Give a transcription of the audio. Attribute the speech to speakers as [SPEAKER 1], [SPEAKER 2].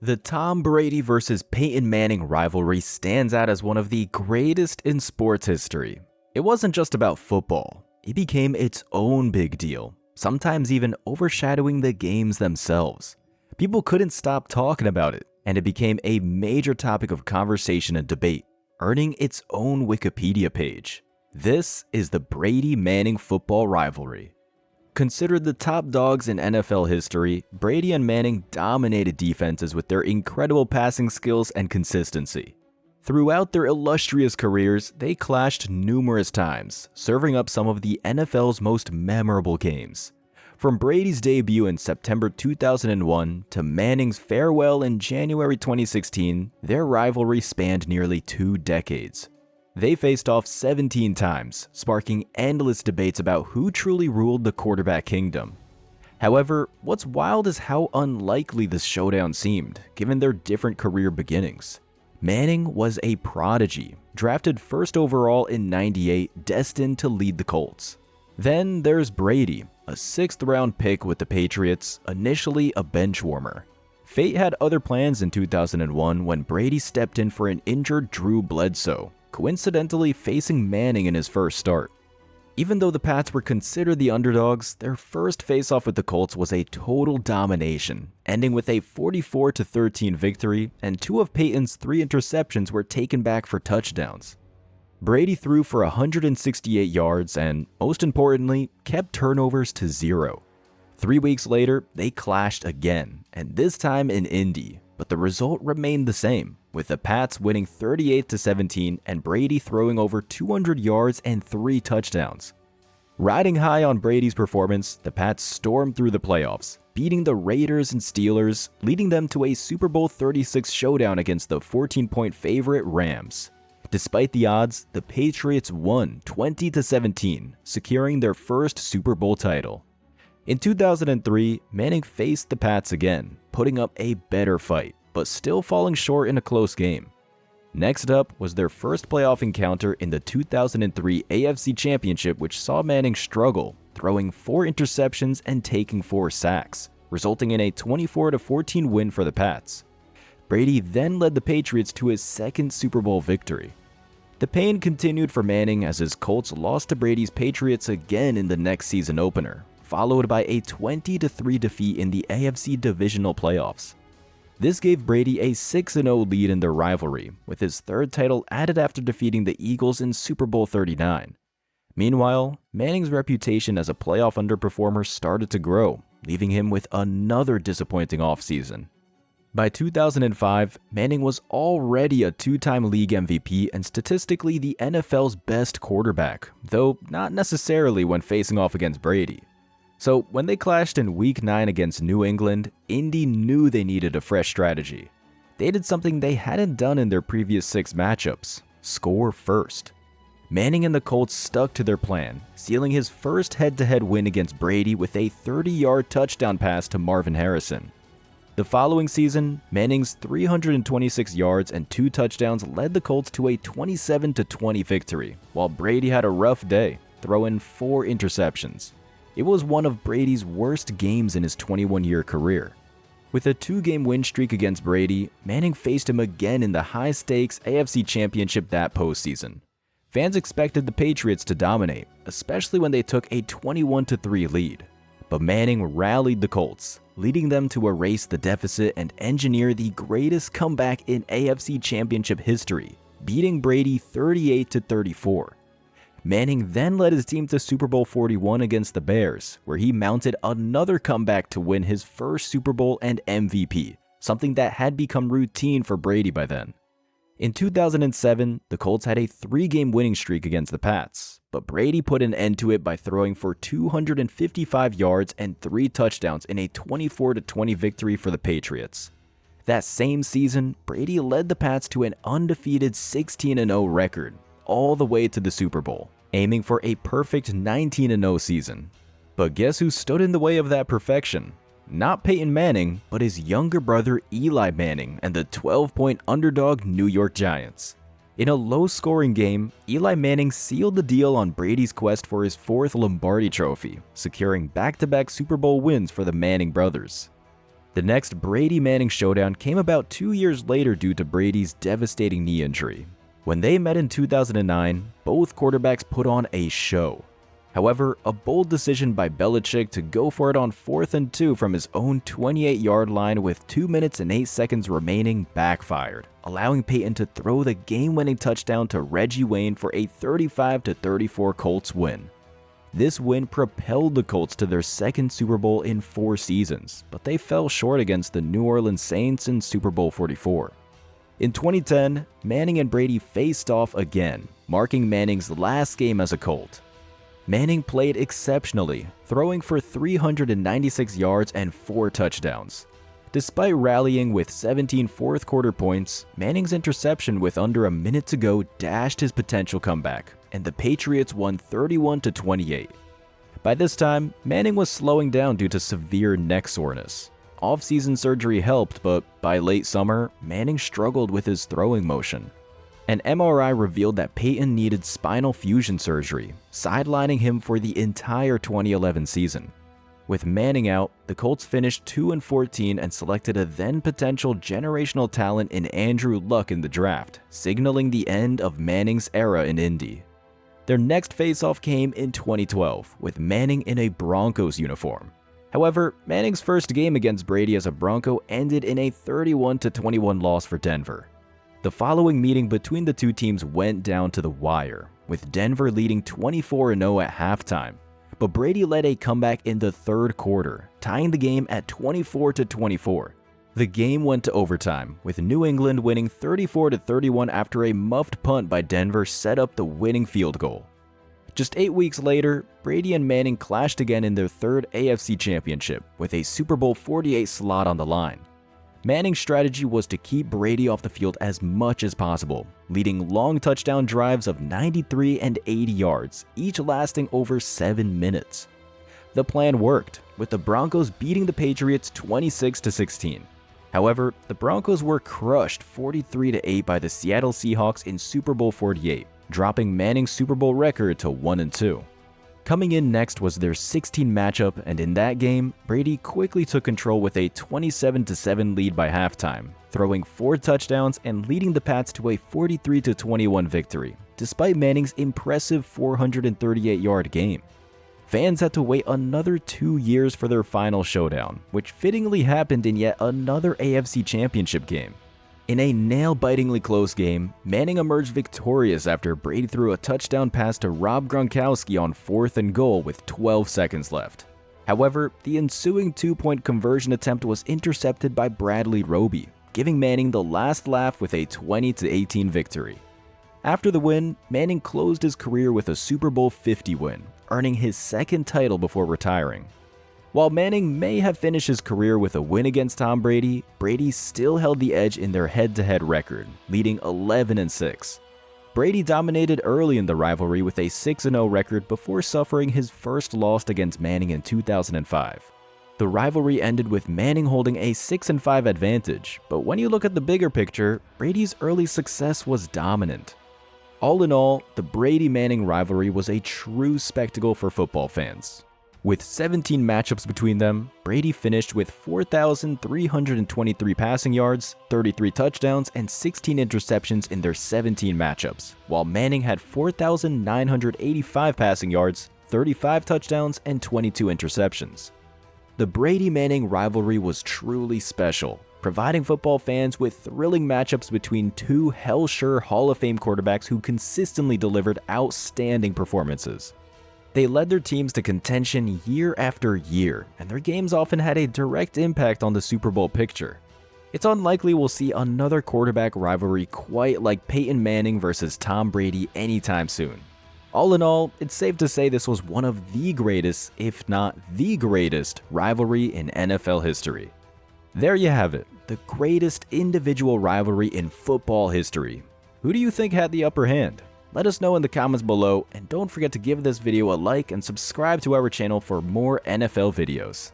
[SPEAKER 1] The Tom Brady vs. Peyton Manning rivalry stands out as one of the greatest in sports history. It wasn't just about football, it became its own big deal, sometimes even overshadowing the games themselves. People couldn't stop talking about it, and it became a major topic of conversation and debate, earning its own Wikipedia page. This is the Brady-Manning football rivalry. Considered the top dogs in NFL history, Brady and Manning dominated defenses with their incredible passing skills and consistency. Throughout their illustrious careers, they clashed numerous times, serving up some of the NFL's most memorable games. From Brady's debut in September 2001 to Manning's farewell in January 2016, their rivalry spanned nearly 2 decades. They faced off 17 times, sparking endless debates about who truly ruled the quarterback kingdom. However, what's wild is how unlikely this showdown seemed, given their different career beginnings. Manning was a prodigy, drafted first overall in '98, destined to lead the Colts. Then there's Brady, a 6th-round pick with the Patriots, initially a bench warmer. Fate had other plans in 2001 when Brady stepped in for an injured Drew Bledsoe, coincidentally facing Manning in his first start. Even though the Pats were considered the underdogs, their first face-off with the Colts was a total domination, ending with a 44-13 victory, and 2 of Peyton's 3 interceptions were taken back for touchdowns. Brady threw for 168 yards and, most importantly, kept turnovers to 0. 3 weeks later, they clashed again, and this time in Indy, but the result remained the same, with the Pats winning 38-17 and Brady throwing over 200 yards and 3 touchdowns. Riding high on Brady's performance, the Pats stormed through the playoffs, beating the Raiders and Steelers, leading them to a Super Bowl 36 showdown against the 14-point favorite Rams. Despite the odds, the Patriots won 20-17, securing their first Super Bowl title. In 2003, Manning faced the Pats again, putting up a better fight, but still falling short in a close game. Next up was their first playoff encounter in the 2003 AFC Championship, which saw Manning struggle, throwing 4 interceptions and taking 4 sacks, resulting in a 24-14 win for the Pats. Brady then led the Patriots to his second Super Bowl victory. The pain continued for Manning as his Colts lost to Brady's Patriots again in the next season opener, followed by a 20-3 defeat in the AFC Divisional Playoffs. This gave Brady a 6-0 lead in their rivalry, with his 3rd title added after defeating the Eagles in Super Bowl 39. Meanwhile, Manning's reputation as a playoff underperformer started to grow, leaving him with another disappointing offseason. By 2005, Manning was already a 2-time league MVP and statistically the NFL's best quarterback, though not necessarily when facing off against Brady. So when they clashed in Week 9 against New England, Indy knew they needed a fresh strategy. They did something they hadn't done in their previous 6 matchups: score first. Manning and the Colts stuck to their plan, sealing his first head-to-head win against Brady with a 30-yard touchdown pass to Marvin Harrison. The following season, Manning's 326 yards and 2 touchdowns led the Colts to a 27-20 victory, while Brady had a rough day, throwing 4 interceptions. It was one of Brady's worst games in his 21-year career. With a 2-game win streak against Brady, Manning faced him again in the high-stakes AFC Championship that postseason. Fans expected the Patriots to dominate, especially when they took a 21-3 lead. But Manning rallied the Colts, leading them to erase the deficit and engineer the greatest comeback in AFC Championship history, beating Brady 38-34. Manning then led his team to Super Bowl 41 against the Bears, where he mounted another comeback to win his first Super Bowl and MVP, something that had become routine for Brady by then. In 2007, the Colts had a 3-game winning streak against the Pats, but Brady put an end to it by throwing for 255 yards and 3 touchdowns in a 24-20 victory for the Patriots. That same season, Brady led the Pats to an undefeated 16-0 record, all the way to the Super Bowl, aiming for a perfect 19-0 season. But guess who stood in the way of that perfection? Not Peyton Manning, but his younger brother Eli Manning and the 12-point underdog New York Giants. In a low-scoring game, Eli Manning sealed the deal on Brady's quest for his 4th Lombardi Trophy, securing back-to-back Super Bowl wins for the Manning brothers. The next Brady-Manning showdown came about 2 years later due to Brady's devastating knee injury. When they met in 2009, both quarterbacks put on a show. However, a bold decision by Belichick to go for it on 4th and 2 from his own 28-yard line with 2 minutes and 8 seconds remaining backfired, allowing Peyton to throw the game-winning touchdown to Reggie Wayne for a 35-34 Colts win. This win propelled the Colts to their second Super Bowl in 4 seasons, but they fell short against the New Orleans Saints in Super Bowl 44. In 2010, Manning and Brady faced off again, marking Manning's last game as a Colt. Manning played exceptionally, throwing for 396 yards and 4 touchdowns. Despite rallying with 17 fourth-quarter points, Manning's interception with under a minute to go dashed his potential comeback, and the Patriots won 31-28. By this time, Manning was slowing down due to severe neck soreness. Off-season surgery helped, but by late summer, Manning struggled with his throwing motion. An MRI revealed that Peyton needed spinal fusion surgery, sidelining him for the entire 2011 season. With Manning out, the Colts finished 2-14 and selected a then-potential generational talent in Andrew Luck in the draft, signaling the end of Manning's era in Indy. Their next face-off came in 2012, with Manning in a Broncos uniform. However, Manning's first game against Brady as a Bronco ended in a 31-21 loss for Denver. The following meeting between the two teams went down to the wire, with Denver leading 24-0 at halftime. But Brady led a comeback in the third quarter, tying the game at 24-24. The game went to overtime, with New England winning 34-31 after a muffed punt by Denver set up the winning field goal. Just 8 weeks later, Brady and Manning clashed again in their third AFC championship, with a Super Bowl 48 slot on the line. Manning's strategy was to keep Brady off the field as much as possible, leading long touchdown drives of 93 and 80 yards, each lasting over 7 minutes. The plan worked, with the Broncos beating the Patriots 26-16. However, the Broncos were crushed 43-8 by the Seattle Seahawks in Super Bowl 48, dropping Manning's Super Bowl record to 1-2. Coming in next was their 16 matchup, and in that game, Brady quickly took control with a 27-7 lead by halftime, throwing 4 touchdowns and leading the Pats to a 43-21 victory, despite Manning's impressive 438-yard game. Fans had to wait another 2 years for their final showdown, which fittingly happened in yet another AFC Championship game. In a nail-bitingly close game, Manning emerged victorious after Brady threw a touchdown pass to Rob Gronkowski on 4th and goal with 12 seconds left. However, the ensuing 2-point conversion attempt was intercepted by Bradley Roby, giving Manning the last laugh with a 20-18 victory. After the win, Manning closed his career with a Super Bowl 50 win, earning his second title before retiring. While Manning may have finished his career with a win against Tom Brady, Brady still held the edge in their head-to-head record, leading 11-6. Brady dominated early in the rivalry with a 6-0 record before suffering his first loss against Manning in 2005. The rivalry ended with Manning holding a 6-5 advantage, but when you look at the bigger picture, Brady's early success was dominant. All in all, the Brady-Manning rivalry was a true spectacle for football fans. With 17 matchups between them, Brady finished with 4,323 passing yards, 33 touchdowns, and 16 interceptions in their 17 matchups, while Manning had 4,985 passing yards, 35 touchdowns, and 22 interceptions. The Brady-Manning rivalry was truly special, providing football fans with thrilling matchups between two hell-sure Hall of Fame quarterbacks who consistently delivered outstanding performances. They led their teams to contention year after year, and their games often had a direct impact on the Super Bowl picture. It's unlikely we'll see another quarterback rivalry quite like Peyton Manning versus Tom Brady anytime soon. All in all, it's safe to say this was one of the greatest, if not the greatest, rivalry in NFL history. There you have it, the greatest individual rivalry in football history. Who do you think had the upper hand? Let us know in the comments below, and don't forget to give this video a like and subscribe to our channel for more NFL videos.